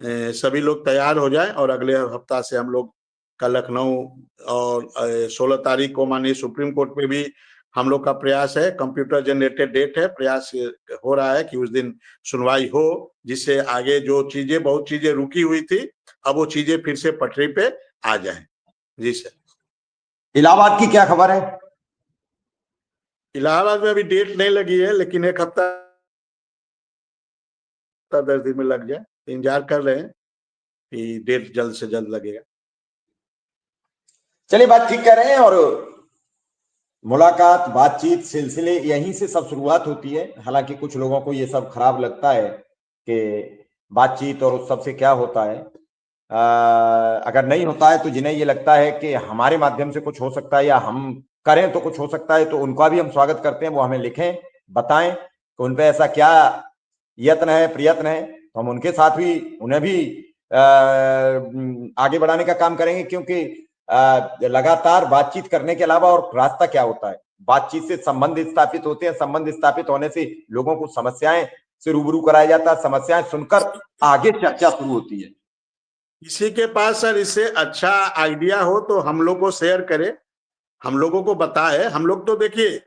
सभी लोग तैयार हो जाएं और अगले हफ्ता से हम लोग का लखनऊ और 16 तारीख को माननीय सुप्रीम कोर्ट में भी हम लोग का प्रयास है, कंप्यूटर जनरेटेड डेट है, प्रयास हो रहा है कि उस दिन सुनवाई हो, जिससे आगे जो चीजें बहुत चीजें रुकी हुई थी अब वो चीजें फिर से पटरी पे आ जाएं। जी सर। इलाहाबाद की क्या खबर है? इलाहाबाद में अभी डेट नहीं लगी है, लेकिन एक हफ्ता 10 दिन में लग जाए, इंतजार कर रहे हैं कि डेट जल्द से जल्द लगेगा। चलिए, बात ठीक कह रहे हैं। और मुलाकात, बातचीत, सिलसिले यहीं से सब शुरुआत होती है। हालांकि कुछ लोगों को ये सब खराब लगता है कि बातचीत और उस सब से क्या होता है। अगर नहीं होता है तो जिन्हें ये लगता है कि हमारे माध्यम से कुछ हो सकता है या हम करें तो कुछ हो सकता है, तो उनका भी हम स्वागत करते हैं। वो हमें लिखें, बताएं कि उन पे ऐसा क्या यत्न है, प्रयत्न है, तो हम उनके साथ भी उन्हें भी आगे बढ़ाने का काम करेंगे। क्योंकि लगातार बातचीत करने के अलावा और रास्ता क्या होता है? बातचीत से संबंध स्थापित होते हैं, संबंध स्थापित होने से लोगों को समस्याएं से रूबरू कराया जाता है, समस्याएं सुनकर आगे चर्चा शुरू होती है। किसी के पास सर इससे अच्छा आइडिया हो तो हम लोग को शेयर करे, हम लोगों को बताए। हम लोग तो देखिए,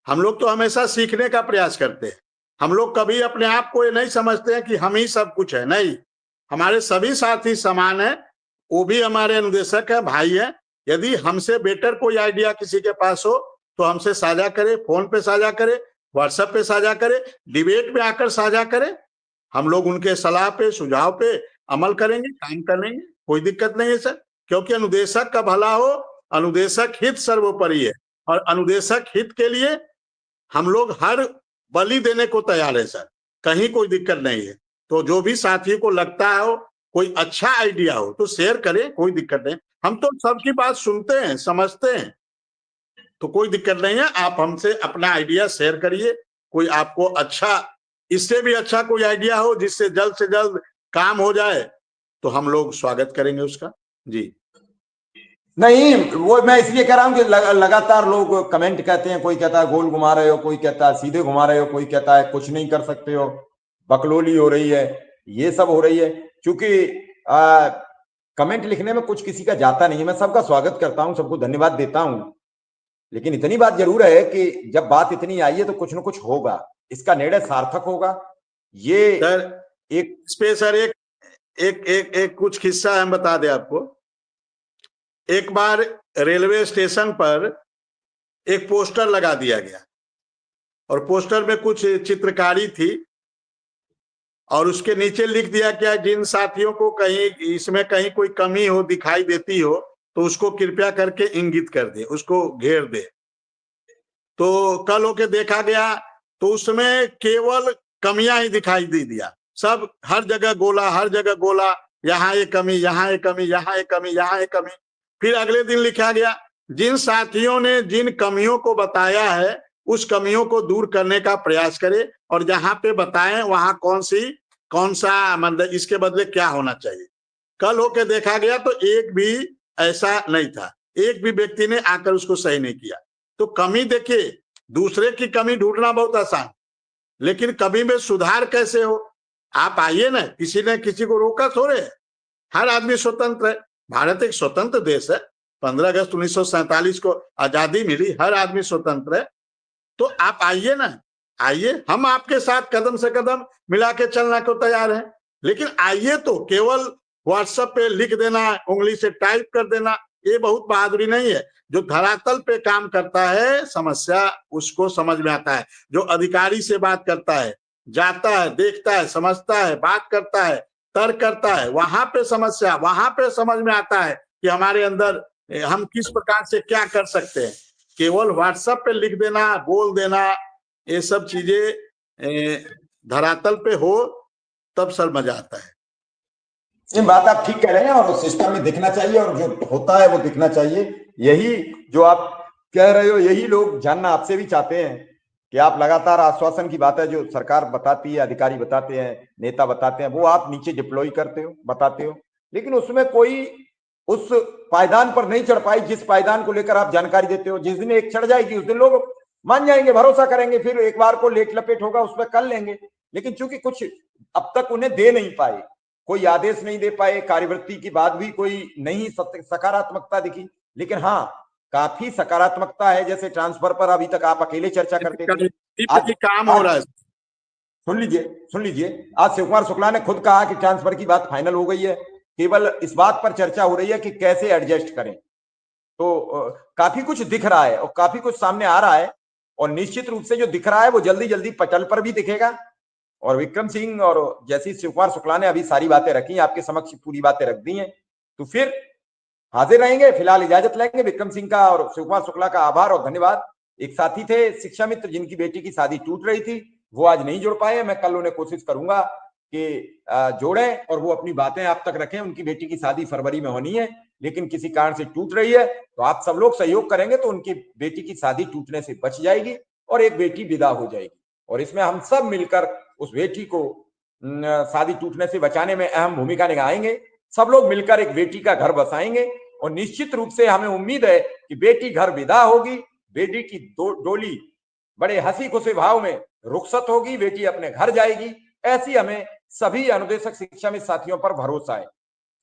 हम लोग तो हमेशा सीखने का प्रयास करते हैं। हम लोग कभी अपने आप को ये नहीं समझते हैं कि हम ही सब कुछ है, नहीं। हमारे सभी साथी समान है, वो भी हमारे अनुदेशक है, भाई है। यदि हमसे बेटर कोई आइडिया किसी के पास हो तो हमसे साझा करे, फोन पे साझा करे, व्हाट्सएप पे साझा करे, डिबेट में आकर साझा करे। हम लोग उनके सलाह पे, सुझाव पे अमल करेंगे, काम करेंगे, कोई दिक्कत नहीं है सर। क्योंकि अनुदेशक का भला हो, अनुदेशक हित सर्वोपरि है, और अनुदेशक हित के लिए हम लोग हर बलि देने को तैयार है सर, कहीं कोई दिक्कत नहीं है। तो जो भी साथी को लगता है हो कोई अच्छा आइडिया हो तो शेयर करें, कोई दिक्कत नहीं। हम तो सबकी बात सुनते हैं, समझते हैं, तो कोई दिक्कत नहीं है। आप हमसे अपना आइडिया शेयर करिए। कोई आपको अच्छा, इससे भी अच्छा कोई आइडिया हो जिससे जल्द से जल्द काम हो जाए तो हम लोग स्वागत करेंगे उसका। जी नहीं, वो मैं इसलिए कह रहा हूं कि लगातार लोग कमेंट कहते हैं। कोई कहता है गोल घुमा रहे हो, कोई कहता है सीधे घुमा रहे हो, कोई कहता है कुछ नहीं कर सकते हो, बकलोली हो रही है, ये सब हो रही है। क्योंकि कमेंट लिखने में कुछ किसी का जाता नहीं है। मैं सबका स्वागत करता हूं, सबको धन्यवाद देता हूं, लेकिन इतनी बात जरूर है कि जब बात इतनी आई है तो कुछ ना कुछ होगा, इसका निर्णय सार्थक होगा। ये सर, एक इस पे सर एक एक एक एक कुछ किस्सा हम बता दें आपको। एक बार रेलवे स्टेशन पर एक पोस्टर लगा दिया गया और पोस्टर में कुछ चित्रकारी थी और उसके नीचे लिख दिया क्या, जिन साथियों को कहीं इसमें कहीं कोई कमी हो दिखाई देती हो तो उसको कृपया करके इंगित कर दे, उसको घेर दे। तो कल होके देखा गया तो उसमें केवल कमियां ही दिखाई दे दिया। सब हर जगह गोला, हर जगह गोला, यहाँ एक कमी, यहाँ एक कमी, यहाँ एक कमी, यहाँ एक कमी। फिर अगले दिन लिखा गया, जिन साथियों ने जिन कमियों को बताया है उस कमियों को दूर करने का प्रयास करें और जहां पे बताएं वहां कौन सा मतलब इसके बदले क्या होना चाहिए। कल होके देखा गया तो एक भी ऐसा नहीं था, एक भी व्यक्ति ने आकर उसको सही नहीं किया। तो कमी देखिए, दूसरे की कमी ढूंढना बहुत आसान, लेकिन कमी में सुधार कैसे हो। आप आइए ना, किसी ने किसी को रोका थोड़े, हर आदमी स्वतंत्र है। भारत एक स्वतंत्र देश है, 15 अगस्त 1947 को आजादी मिली, हर आदमी स्वतंत्र है। तो आप आइए ना, आइए, हम आपके साथ कदम से कदम मिला के चलना को तैयार है। लेकिन आइए तो केवल व्हाट्सएप पे लिख देना, उंगली से टाइप कर देना, ये बहुत बहादुरी नहीं है। जो धरातल पे काम करता है, समस्या उसको समझ में आता है। जो अधिकारी से बात करता है, जाता है, देखता है, समझता है, बात करता है, तर्क करता है, वहां पे समस्या, वहां पे समझ में आता है कि हमारे अंदर हम किस प्रकार से क्या कर सकते हैं। केवल व्हाट्सएप पे लिख देना, बोल देना, ये सब चीजें धरातल पे हो तब सर मजा आता है। ये बात आप ठीक कह रहे हैं और सिस्टम में दिखना चाहिए और जो होता है वो दिखना चाहिए। यही जो आप कह रहे हो, यही लोग जानना आपसे भी चाहते हैं कि आप लगातार आश्वासन की बात है जो सरकार बताती है, अधिकारी बताते हैं, नेता बताते हैं, वो आप नीचे डिप्लॉय करते हो, बताते हो, लेकिन उसमें कोई उस पायदान पर नहीं चढ़ पाई जिस पायदान को लेकर आप जानकारी देते हो। जिस दिन एक चढ़ जाएगी उस दिन लोग मान जाएंगे, भरोसा करेंगे, फिर एक बार को लेट लपेट होगा उस पर कर लेंगे। लेकिन चूंकि कुछ अब तक उन्हें दे नहीं पाए, कोई आदेश नहीं दे पाए, कार्यवृत्ति के बाद भी कोई नहीं सकारात्मकता दिखी। लेकिन हाँ, काफी सकारात्मकता है। जैसे ट्रांसफर पर अभी तक आप अकेले चर्चा करते थे, आज काम हो रहा है। सुन लीजिए, आज शिव कुमार शुक्ला ने खुद कहा कि ट्रांसफर की बात फाइनल हो गई है, केवल इस बात पर चर्चा हो रही है कि कैसे एडजस्ट करें। तो काफी कुछ दिख रहा है और काफी कुछ सामने आ रहा है, और निश्चित रूप से जो दिख रहा है वो जल्दी जल्दी पटल पर भी दिखेगा। और विक्रम सिंह और जैसी शिव कुमार शुक्ला ने अभी सारी बातें रखी, आपके समक्ष पूरी बातें रख दी हैं, तो फिर हाजिर रहेंगे। फिलहाल इजाजत लेंगे। विक्रम सिंह का और शिव कुमार शुक्ला का आभार और धन्यवाद। एक साथी थे शिक्षा मित्र, जिनकी बेटी की शादी टूट रही थी, वो आज नहीं जुड़ पाए। मैं कल उन्हें कोशिश करूंगा कि जोड़ें और वो अपनी बातें आप तक रखें। उनकी बेटी की शादी फरवरी में होनी है, लेकिन किसी कारण से टूट रही है, तो आप सब लोग सहयोग करेंगे तो उनकी बेटी की शादी टूटने से बच जाएगी और एक बेटी विदा हो जाएगी। और इसमें हम सब मिलकर उस बेटी को शादी टूटने से बचाने में अहम भूमिका निभाएंगे। सब लोग मिलकर एक बेटी का घर बसाएंगे और निश्चित रूप से हमें उम्मीद है कि बेटी घर विदा होगी, बेटी की डोली बड़े हंसी खुशी भाव में रुखसत होगी, बेटी अपने घर जाएगी। ऐसी हमें सभी अनुदेशक शिक्षा में साथियों पर भरोसा है।